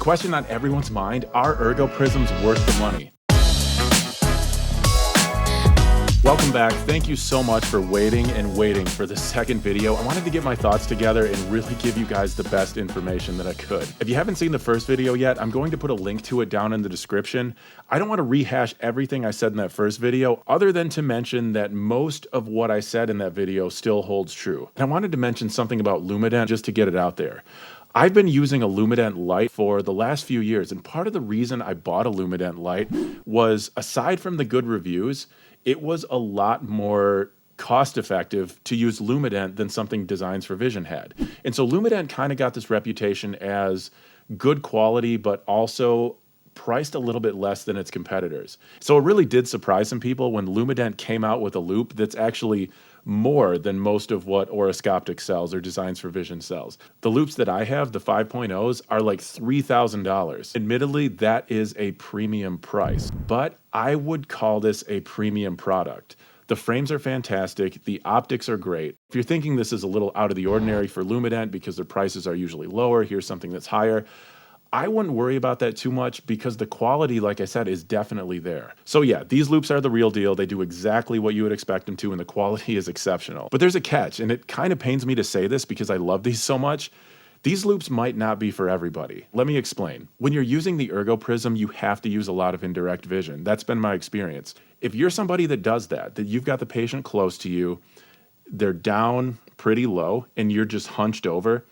question on everyone's mind, are Ergoprisms worth the money? Welcome back. Thank you so much for waiting for the second video. I wanted to get my thoughts together and really give you guys the best information that I could. If you haven't seen the first video yet, I'm going to put a link to it down in the description. I don't want to rehash everything I said in that first video, other than to mention that most of what I said in that video still holds true. And I wanted to mention something about Lumadent just to get it out there. I've been using a Lumadent Lite for the last few years, and part of the reason I bought a Lumadent Lite was, aside from the good reviews, it was a lot more cost-effective to use Lumadent than something Designs for Vision had. And so Lumadent kind of got this reputation as good quality, but also priced a little bit less than its competitors. So it really did surprise some people when Lumadent came out with a loupe that's actually more than most of what Oroscoptic sells or Designs for Vision sells. The loupes that I have, the 5.0s, are like $3,000. Admittedly, that is a premium price, but I would call this a premium product. The frames are fantastic, the optics are great. If you're thinking this is a little out of the ordinary for Lumadent because their prices are usually lower, here's something that's higher, I wouldn't worry about that too much because the quality, like I said, is definitely there. So yeah, these loupes are the real deal. They do exactly what you would expect them to, and the quality is exceptional. But there's a catch, and it kind of pains me to say this because I love these so much. These loupes might not be for everybody. Let me explain. When you're using the Ergoprism, you have to use a lot of indirect vision. That's been my experience. If you're somebody that does that you've got the patient close to you, they're down pretty low, and you're just hunched over,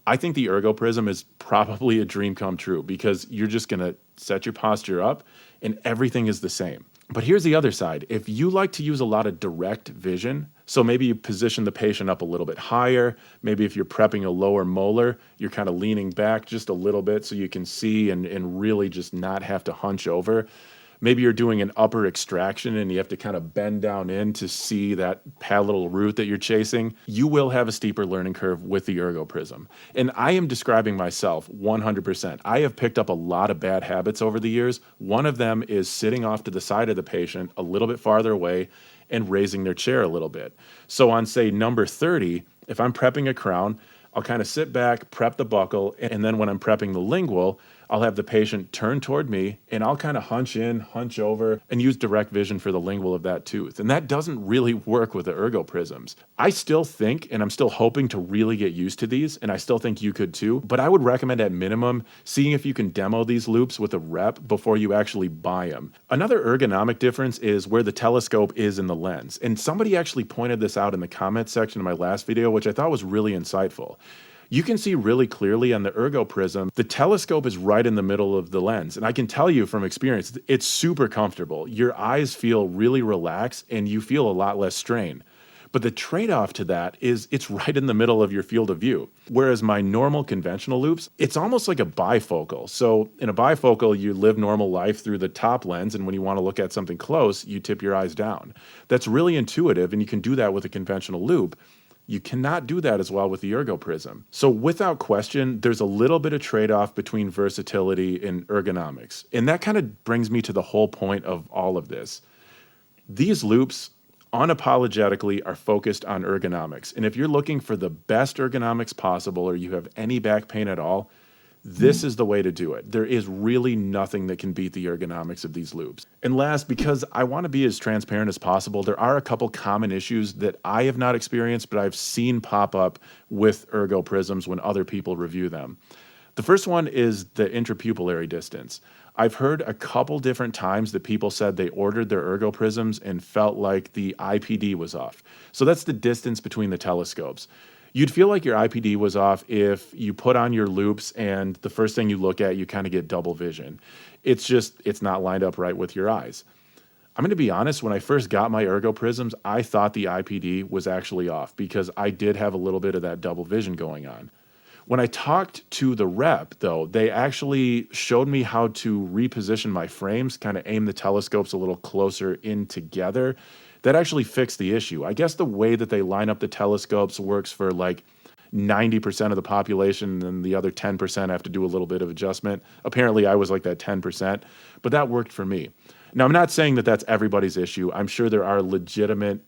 I think the Ergoprism is probably a dream come true because you're just going to set your posture up and everything is the same. But here's the other side. If you like to use a lot of direct vision, so maybe you position the patient up a little bit higher, maybe if you're prepping a lower molar, you're kind of leaning back just a little bit so you can see and really just not have to hunch over. Maybe you're doing an upper extraction and you have to kind of bend down in to see that palatal root that you're chasing. You will have a steeper learning curve with the Ergoprism. And I am describing myself 100%. I have picked up a lot of bad habits over the years. One of them is sitting off to the side of the patient a little bit farther away and raising their chair a little bit. So on, say, number 30, if I'm prepping a crown, I'll kind of sit back, prep the buccal, and then when I'm prepping the lingual, I'll have the patient turn toward me and I'll kind of hunch in, hunch over, and use direct vision for the lingual of that tooth. And that doesn't really work with the Ergoprisms. I still think, and I'm still hoping to really get used to these, and I still think you could too, but I would recommend at minimum seeing if you can demo these loupes with a rep before you actually buy them. Another ergonomic difference is where the telescope is in the lens. And somebody actually pointed this out in the comments section of my last video, which I thought was really insightful. You can see really clearly on the Ergoprism, the telescope is right in the middle of the lens. And I can tell you from experience, it's super comfortable. Your eyes feel really relaxed and you feel a lot less strain. But the trade-off to that is it's right in the middle of your field of view. Whereas my normal conventional loupes, it's almost like a bifocal. So in a bifocal, you live normal life through the top lens, and when you want to look at something close, you tip your eyes down. That's really intuitive, and you can do that with a conventional loupe. You cannot do that as well with the Ergoprism. So without question, there's a little bit of trade-off between versatility and ergonomics. And that kind of brings me to the whole point of all of this. These loupes unapologetically are focused on ergonomics. And if you're looking for the best ergonomics possible or you have any back pain at all, this is the way to do it. There is really nothing that can beat the ergonomics of these loupes. And last, because I want to be as transparent as possible, there are a couple common issues that I have not experienced, but I've seen pop up with Ergoprisms when other people review them. The first one is the intrapupillary distance. I've heard a couple different times that people said they ordered their Ergoprisms and felt like the IPD was off. So that's the distance between the telescopes. You'd feel like your IPD was off if you put on your loupes and the first thing you look at, you kind of get double vision. It's not lined up right with your eyes. I'm going to be honest, when I first got my Ergoprisms, I thought the IPD was actually off because I did have a little bit of that double vision going on. When I talked to the rep, though, they actually showed me how to reposition my frames, kind of aim the telescopes a little closer in together. That actually fixed the issue. I guess the way that they line up the telescopes works for like 90% of the population, and the other 10% have to do a little bit of adjustment. Apparently, I was like that 10%, but that worked for me. Now, I'm not saying that that's everybody's issue. I'm sure there are legitimate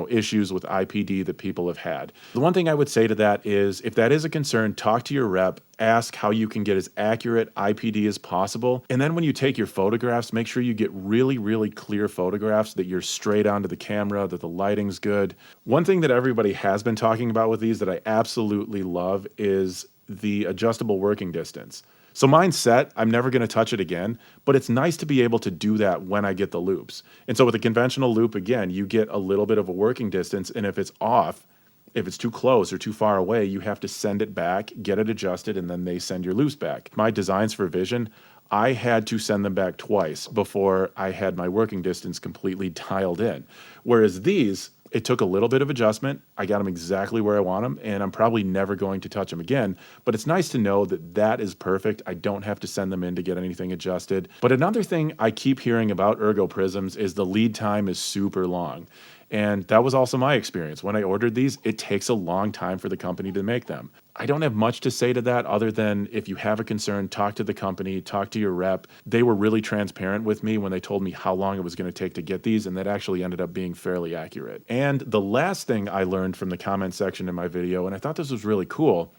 issues with IPD that people have had. The one thing I would say to that is, if that is a concern, talk to your rep, ask how you can get as accurate IPD as possible. And then when you take your photographs, make sure you get really, really clear photographs, that you're straight onto the camera, that the lighting's good. One thing that everybody has been talking about with these that I absolutely love is the adjustable working distance. So mine's set, I'm never gonna touch it again, but it's nice to be able to do that when I get the loupes. And so with a conventional loupe, again, you get a little bit of a working distance, and if it's off, if it's too close or too far away, you have to send it back, get it adjusted, and then they send your loupes back. My designs for Vision, I had to send them back twice before I had my working distance completely dialed in. Whereas these, it took a little bit of adjustment. I got them exactly where I want them, and I'm probably never going to touch them again. But it's nice to know that that is perfect. I don't have to send them in to get anything adjusted. But another thing I keep hearing about Ergoprisms is the lead time is super long. And that was also my experience. When I ordered these, it takes a long time for the company to make them. I don't have much to say to that other than, if you have a concern, talk to the company, talk to your rep. They were really transparent with me when they told me how long it was going to take to get these, and that actually ended up being fairly accurate. And the last thing I learned from the comment section in my video, and I thought this was really cool,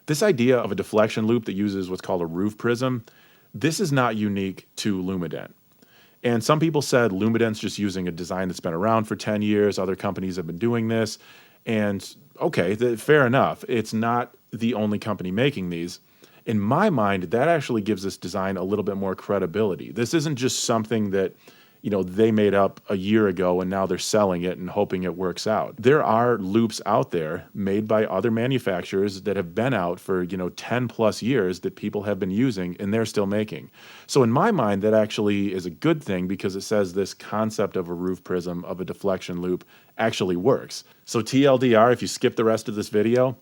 this idea of a deflection loupe that uses what's called a roof prism, this is not unique to Lumadent. And some people said Lumadent's just using a design that's been around for 10 years. Other companies have been doing this. And okay, fair enough. It's not the only company making these. In my mind, that actually gives this design a little bit more credibility. This isn't just something that, they made up a year ago and now they're selling it and hoping it works out. There are loupes out there made by other manufacturers that have been out for, 10 plus years that people have been using and they're still making. So in my mind, that actually is a good thing, because it says this concept of a roof prism, of a deflection loupe, actually works. So TLDR, if you skip the rest of this video,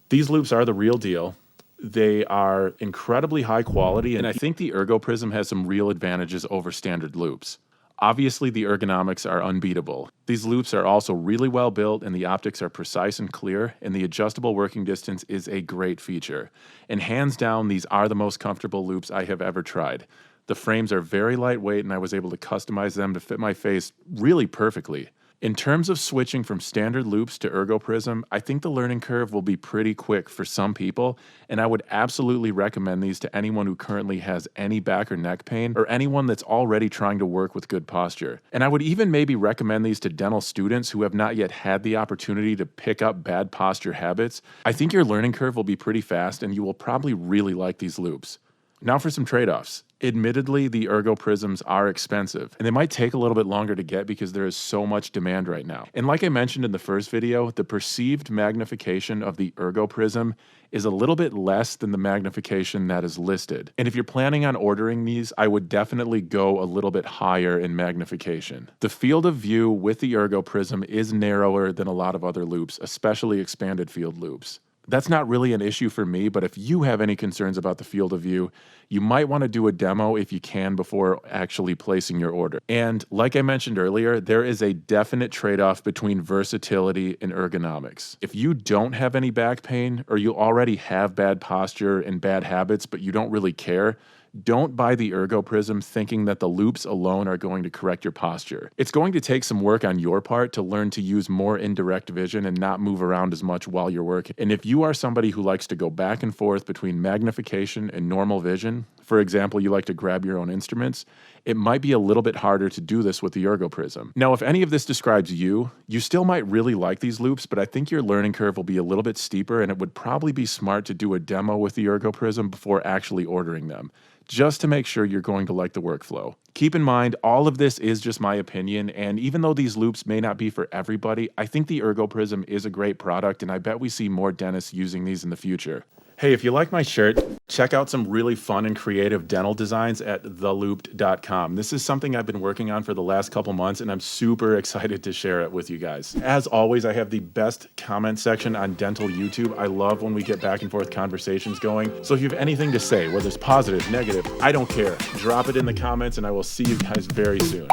these loupes are the real deal. They are incredibly high quality, and I think the Ergoprism has some real advantages over standard loupes. Obviously, the ergonomics are unbeatable. These loupes are also really well built, and the optics are precise and clear, and the adjustable working distance is a great feature. And hands down, these are the most comfortable loupes I have ever tried. The frames are very lightweight, and I was able to customize them to fit my face really perfectly. In terms of switching from standard loupes to Ergoprism, I think the learning curve will be pretty quick for some people, and I would absolutely recommend these to anyone who currently has any back or neck pain, or anyone that's already trying to work with good posture. And I would even maybe recommend these to dental students who have not yet had the opportunity to pick up bad posture habits. I think your learning curve will be pretty fast, and you will probably really like these loupes. Now for some trade-offs. Admittedly, the Ergoprisms are expensive, and they might take a little bit longer to get because there is so much demand right now. And like I mentioned in the first video, the perceived magnification of the Ergoprism is a little bit less than the magnification that is listed. And if you're planning on ordering these, I would definitely go a little bit higher in magnification. The field of view with the Ergoprism is narrower than a lot of other loupes, especially expanded field loupes. That's not really an issue for me, but if you have any concerns about the field of view, you might want to do a demo if you can before actually placing your order. And like I mentioned earlier, there is a definite trade-off between versatility and ergonomics. If you don't have any back pain, or you already have bad posture and bad habits, but you don't really care, don't buy the Ergoprism thinking that the loupes alone are going to correct your posture. It's going to take some work on your part to learn to use more indirect vision and not move around as much while you're working. And if you are somebody who likes to go back and forth between magnification and normal vision, for example, you like to grab your own instruments, it might be a little bit harder to do this with the Ergoprism. Now, if any of this describes you, you still might really like these loupes, but I think your learning curve will be a little bit steeper, and it would probably be smart to do a demo with the Ergoprism before actually ordering them, just to make sure you're going to like the workflow. Keep in mind, all of this is just my opinion, and even though these loupes may not be for everybody, I think the Ergoprism is a great product, and I bet we see more dentists using these in the future. Hey, if you like my shirt, check out some really fun and creative dental designs at thelouped.com. This is something I've been working on for the last couple months, and I'm super excited to share it with you guys. As always, I have the best comment section on dental YouTube. I love when we get back and forth conversations going. So if you have anything to say, whether it's positive, negative, I don't care. Drop it in the comments, and I will see you guys very soon.